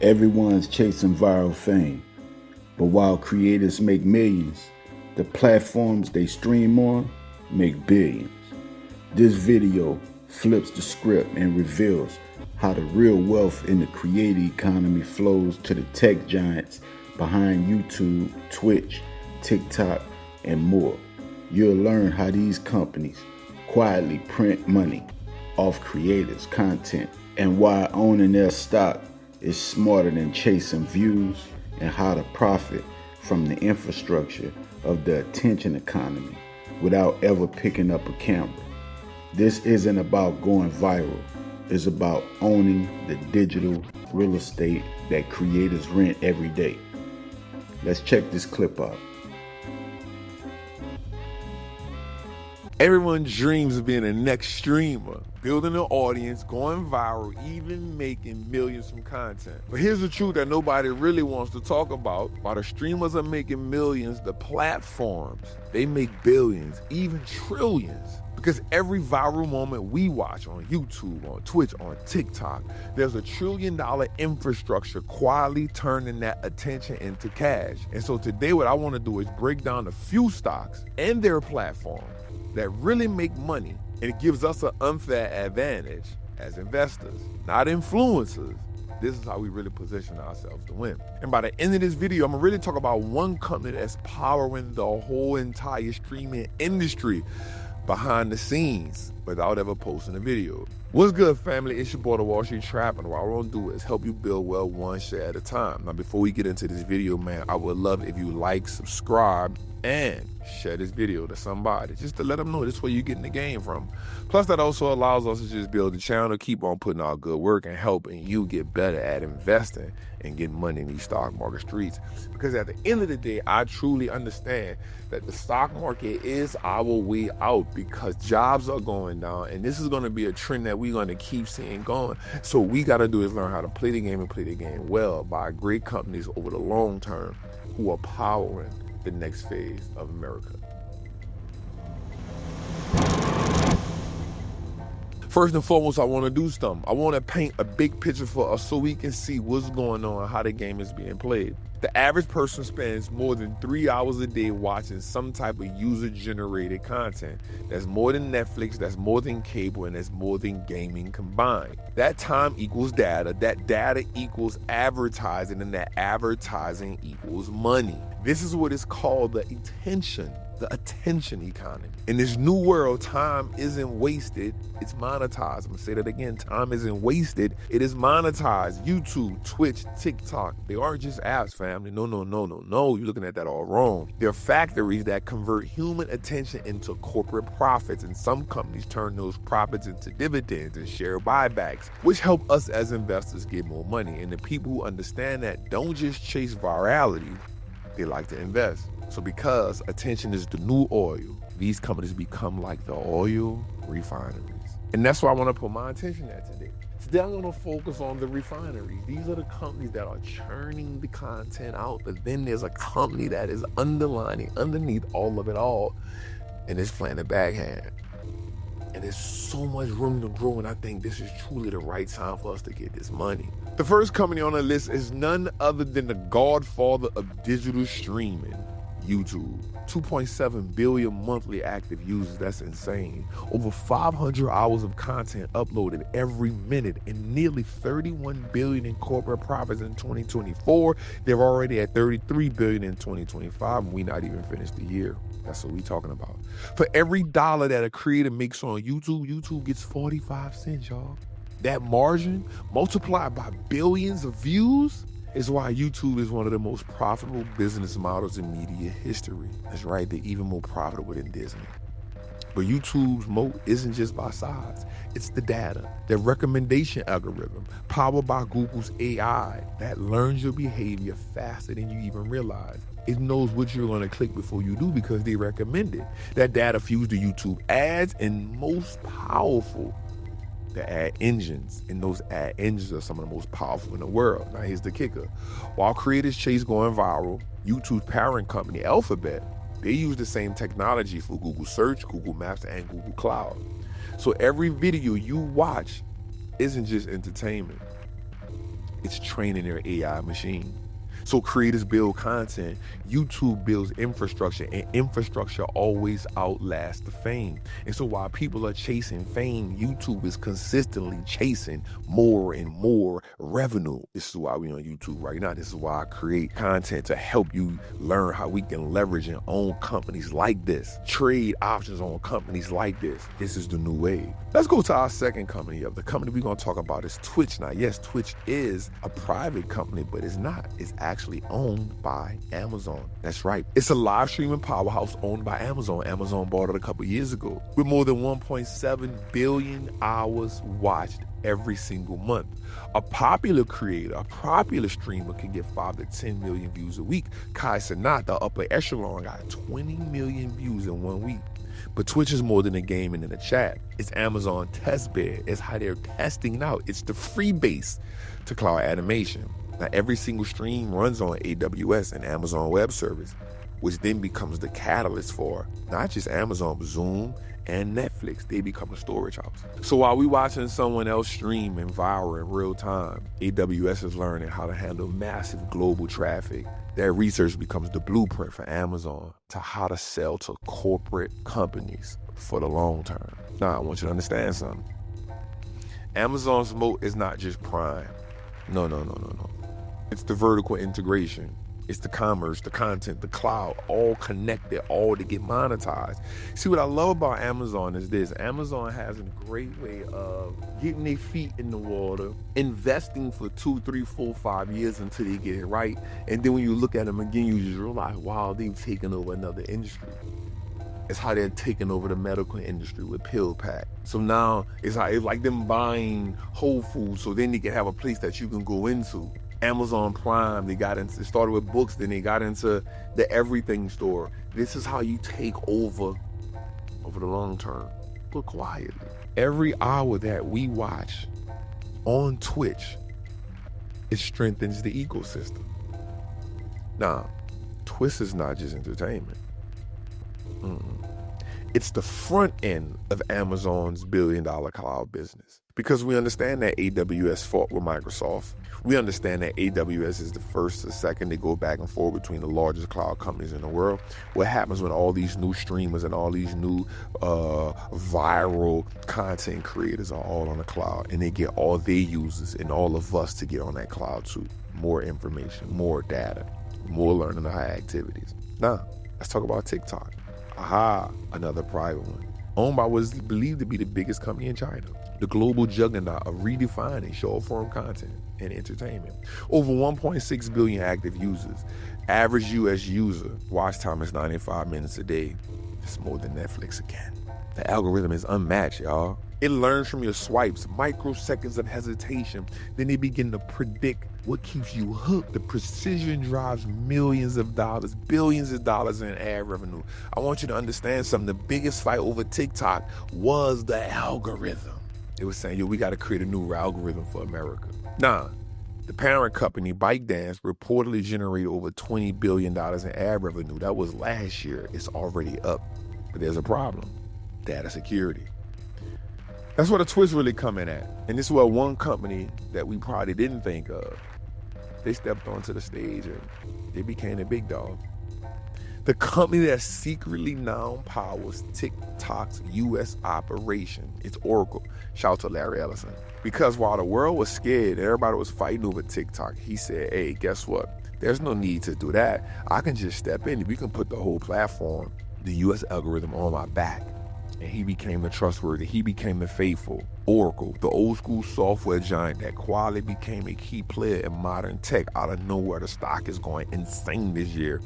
Everyone's chasing viral fame, but while creators make millions, the platforms they stream on make billions. This video flips the script and reveals how the real wealth in the creator economy flows to the tech giants behind YouTube, Twitch, TikTok, and more. You'll learn how these companies quietly print money off creators' content and why owning their stock is smarter than chasing views, and how to profit from the infrastructure of the attention economy without ever picking up a camera. This isn't about going viral. It's about owning the digital real estate that creators rent every day. Let's check this clip out. Everyone dreams of being the next streamer, building an audience, going viral, even making millions from content. But here's the truth that nobody really wants to talk about. While the streamers are making millions, the platforms, they make billions, even trillions. Because every viral moment we watch on YouTube, on Twitch, on TikTok, there's a $1 trillion infrastructure quietly turning that attention into cash. And so today what I want to do is break down a few stocks and their platforms that really make money, and it gives us an unfair advantage as investors, not influencers. This is how we really position ourselves to win. And by the end of this video, I'm gonna really talk about one company that's powering the whole entire streaming industry behind the scenes without ever posting a video. What's good, family? It's your boy, the Wall Street Trap, and what I want to do is help you build wealth one share at a time. Now, before we get into this video, man, I would love if you like, subscribe, and share this video to somebody, just to let them know this is where you're getting the game from. Plus, that also allows us to just build the channel, keep on putting out good work, and helping you get better at investing and getting money in these stock market streets. Because at the end of the day, I truly understand that the stock market is our way out, because jobs are going down, and this is going to be a trend that we're going to keep seeing going. So we got to do is learn how to play the game and play the game well by great companies over the long term who are powering the next phase of America. First and foremost, I want to do something. I want to paint a big picture for us so we can see what's going on, how the game is being played. The average person spends more than 3 hours a day watching some type of user-generated content. That's more than Netflix, that's more than cable, and that's more than gaming combined. That time equals data, that data equals advertising, and that advertising equals money. This is what is called the attention economy. In this new world, time isn't wasted, it's monetized. I'm gonna say that again, time isn't wasted, it is monetized. YouTube, Twitch, TikTok, they aren't just apps, family. No, you're looking at that all wrong. They're factories that convert human attention into corporate profits, and some companies turn those profits into dividends and share buybacks, which help us as investors get more money. And the people who understand that don't just chase virality, they like to invest. So because attention is the new oil, these companies become like the oil refineries. And that's where I want to put my attention at today. Today I'm going to focus on the refineries. These are the companies that are churning the content out, but then there's a company that is underneath all of it all, and it's playing the backhand. And there's so much room to grow, and I think this is truly the right time for us to get this money. The first company on the list is none other than the godfather of digital streaming, YouTube. 2.7 billion monthly active users, that's insane. Over 500 hours of content uploaded every minute, and nearly 31 billion in corporate profits in 2024. They're already at 33 billion in 2025, and we not even finished the year. That's what we talking about. For every dollar that a creator makes on YouTube, YouTube gets 45 cents, y'all. That margin multiplied by billions of views is why YouTube is one of the most profitable business models in media history. That's right, they're even more profitable than Disney. But YouTube's moat isn't just by size, it's the data. Their recommendation algorithm, powered by Google's AI, that learns your behavior faster than you even realize. It knows what you're going to click before you do because they recommend it. That data fuels the YouTube ads, and most powerful, the ad engines. And those ad engines are some of the most powerful in the world. Now here's the kicker. While creators chase going viral, YouTube's parent company, Alphabet, they use the same technology for Google Search, Google Maps, and Google Cloud. So every video you watch isn't just entertainment. it's training their AI machine. So creators build content, YouTube builds infrastructure, and infrastructure always outlasts the fame. And so while people are chasing fame, YouTube is consistently chasing more and more revenue. This is why we're on YouTube right now. This is why I create content to help you learn how we can leverage and own companies like this, trade options on companies like this. This is the new wave. Let's go to our second company. The company we're going to talk about is Twitch. Now, yes, Twitch is a private company, but it's not. It's actually owned by Amazon. That's right. It's a live streaming powerhouse owned by Amazon. Amazon bought it a couple years ago with more than 1.7 billion hours watched every single month. A popular creator, a popular streamer can get 5 to 10 million views a week. Kai Cenat, the upper echelon, got 20 million views in 1 week. But Twitch is more than a game and in a chat. It's Amazon test bed. It's how they're testing it out. It's the free base to cloud animation. Now, every single stream runs on AWS and Amazon Web Service, which then becomes the catalyst for not just Amazon, but Zoom and Netflix. They become a storage house. So while we're watching someone else stream and viral in real time, AWS is learning how to handle massive global traffic. That research becomes the blueprint for Amazon to how to sell to corporate companies for the long term. Now, I want you to understand something. Amazon's moat is not just Prime. No. It's the vertical integration. It's the commerce, the content, the cloud, all connected, all to get monetized. See, what I love about Amazon is this. Amazon has a great way of getting their feet in the water, investing for 2, 3, 4, 5 years until they get it right. And then when you look at them again, you just realize, wow, they've taken over another industry. It's how they're taking over the medical industry with PillPack. So now it's like them buying Whole Foods, so then they can have a place that you can go into. Amazon Prime, it started with books, then they got into the everything store. This is how you take over the long term, but quietly. Every hour that we watch on Twitch, it strengthens the ecosystem. Now, Twitch is not just entertainment. It's the front end of Amazon's billion-dollar cloud business. Because we understand that AWS fought with Microsoft. We understand that AWS is the first or second to go back and forth between the largest cloud companies in the world. What happens when all these new streamers and all these new viral content creators are all on the cloud, and they get all their users and all of us to get on that cloud too? More information, more data, more learning high activities. Now, let's talk about TikTok. Another private one. Owned by what is believed to be the biggest company in China. The global juggernaut of redefining short-form content and entertainment. Over 1.6 billion active users. Average US user watch time is 95 minutes a day. It's more than Netflix again. The algorithm is unmatched, y'all. It learns from your swipes, microseconds of hesitation. Then they begin to predict what keeps you hooked. The precision drives millions of dollars, billions of dollars in ad revenue. I want you to understand something. The biggest fight over TikTok was the algorithm. It was saying, we got to create a new algorithm for America. Nah, the parent company, ByteDance, reportedly generated over $20 billion in ad revenue. That was last year. It's already up. But there's a problem. Data security. That's where the twist really come in at. And this is where one company that we probably didn't think of, they stepped onto the stage and they became a big dog. The company that secretly now powers TikTok's U.S. operation is Oracle. Shout out to Larry Ellison. Because while the world was scared, everybody was fighting over TikTok, he said, hey, guess what? There's no need to do that. I can just step in. We can put the whole platform, the U.S. algorithm, on my back. And he became the trustworthy. He became the faithful. Oracle, the old school software giant that quietly became a key player in modern tech. Out of nowhere, the stock is going insane this year.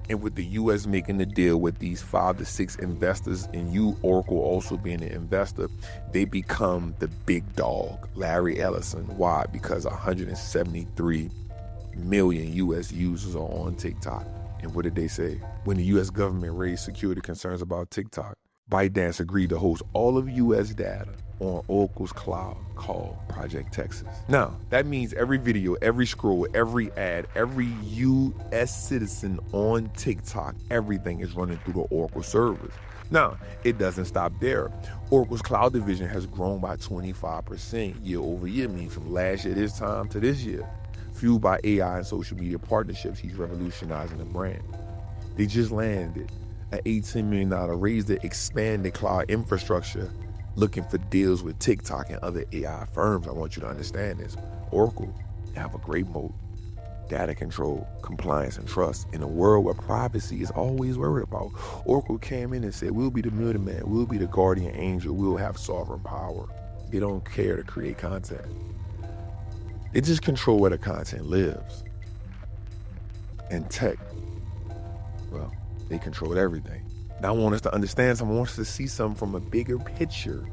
And with the U.S. making the deal with these 5 to 6 investors, and Oracle also being an investor, they become the big dog, Larry Ellison. Why? Because 173 million U.S. users are on TikTok. And what did they say? When the U.S. government raised security concerns about TikTok, ByteDance agreed to host all of U.S. data on Oracle's cloud called Project Texas. Now, that means every video, every scroll, every ad, every U.S. citizen on TikTok, everything is running through the Oracle servers. Now, it doesn't stop there. Oracle's cloud division has grown by 25% year over year, meaning from last year this time to this year. Fueled by AI and social media partnerships, he's revolutionizing the brand. They just landed an $18 million raise to expand the cloud infrastructure, looking for deals with TikTok and other AI firms. I want you to understand this. Oracle, they have a great moat. Data control, compliance, and trust. In a world where privacy is always worried about, Oracle came in and said, we'll be the middleman, we'll be the guardian angel, we'll have sovereign power. They don't care to create content. They just control where the content lives. And tech, well, they control everything. Now I want us to understand something. I want us to see something from a bigger picture.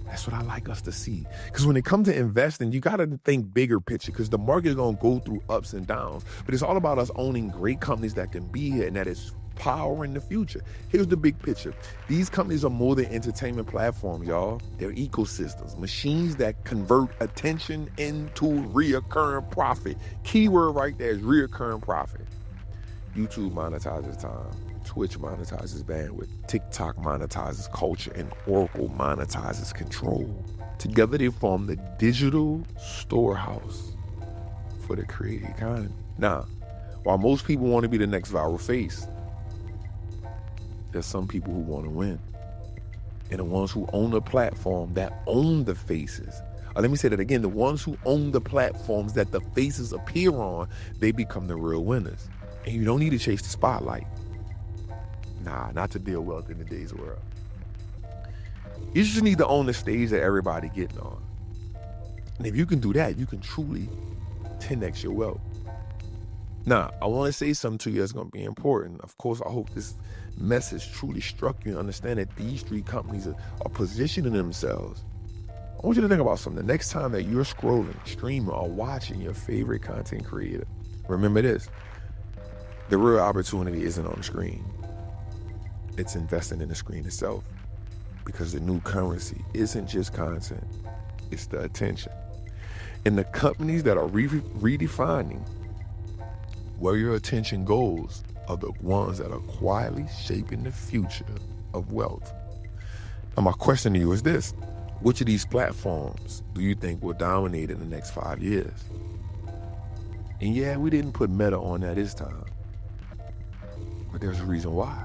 That's what I like us to see. Because when it comes to investing, you got to think bigger picture, because the market is going to go through ups and downs. But it's all about us owning great companies that can be here and that is powering the future. Here's the big picture. These companies are more than entertainment platforms, y'all. They're ecosystems, machines that convert attention into reoccurring profit. Keyword right there is reoccurring profit. YouTube monetizes time. Twitch monetizes bandwidth, TikTok monetizes culture, and Oracle monetizes control. Together they form the digital storehouse for the creative economy. Now, while most people want to be the next viral face, there's some people who want to win. And the ones who own the platform that own the faces. Let me say that again. The ones who own the platforms that the faces appear on, they become the real winners. And you don't need to chase the spotlight. Nah, not to build wealth in today's world. You just need to own the stage that everybody getting on. And if you can do that, you can truly 10x your wealth. Now, I want to say something to you that's going to be important. Of course, I hope this message truly struck you and understand that these three companies are positioning themselves. I want you to think about something. The next time that you're scrolling, streaming, or watching your favorite content creator, remember this. The real opportunity isn't on the screen. It's investing in the screen itself, because the new currency isn't just content, it's the attention. And the companies that are redefining where your attention goes are the ones that are quietly shaping the future of wealth. Now my question to you is this: which of these platforms do you think will dominate in the next 5 years? And yeah, we didn't put Meta on that this time, but there's a reason why.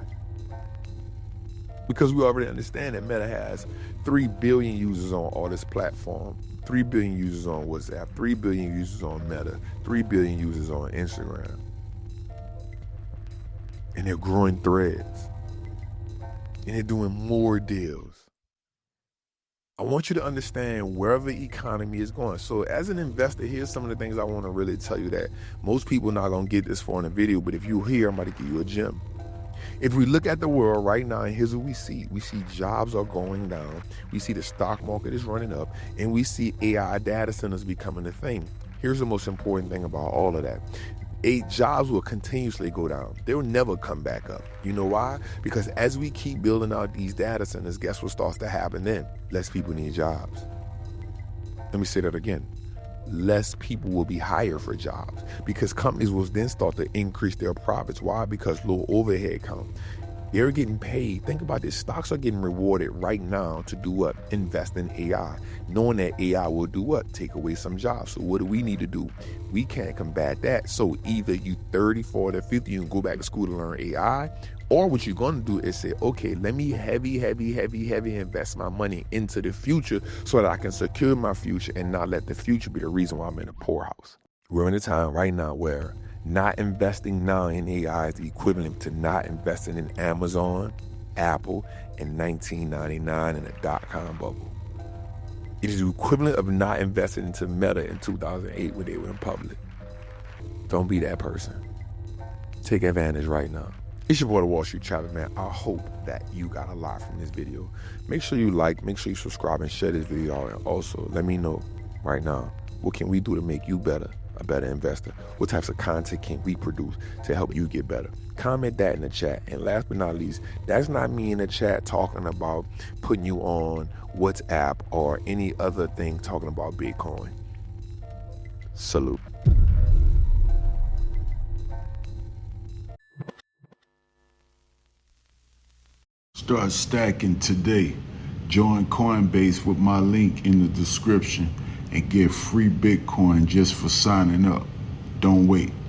Because we already understand that Meta has 3 billion users on all this platform, 3 billion users on WhatsApp, 3 billion users on Meta, 3 billion users on Instagram. And they're growing Threads. And they're doing more deals. I want you to understand where the economy is going. So as an investor, here's some of the things I want to really tell you that most people are not going to get this far in a video, but if you're here, I'm about to give you a gem. If we look at the world right now, and here's what we see. We see jobs are going down. We see the stock market is running up. And we see AI data centers becoming a thing. Here's the most important thing about all of that. Jobs will continuously go down. They will never come back up. You know why? Because as we keep building out these data centers, guess what starts to happen then? Less people need jobs. Let me say that again. Less people will be hired for jobs, because companies will then start to increase their profits. Why? Because low overhead count. They're getting paid. Think about this. Stocks are getting rewarded right now to do what? Invest in AI. Knowing that AI will do what? Take away some jobs. So what do we need to do? We can't combat that. So either you 30, 40, 50, you can go back to school to learn AI, or what you're going to do is say, okay, let me heavy invest my money into the future so that I can secure my future and not let the future be the reason why I'm in a poorhouse. We're in a time right now where not investing now in AI is the equivalent to not investing in Amazon, Apple in 1999 in the dot-com bubble. It is the equivalent of not investing into Meta in 2008 when they were in public. Don't be that person. Take advantage right now. It's your boy, the Wall Street Trapper, man. I hope that you got a lot from this video. Make sure you like, make sure you subscribe and share this video. And also, let me know right now, what can we do to make you better, a better investor? What types of content can we produce to help you get better? Comment that in the chat. And last but not least, that's not me in the chat talking about putting you on WhatsApp or any other thing talking about Bitcoin. Salute. Start stacking today. Join Coinbase with my link in the description and get free Bitcoin just for signing up. Don't wait.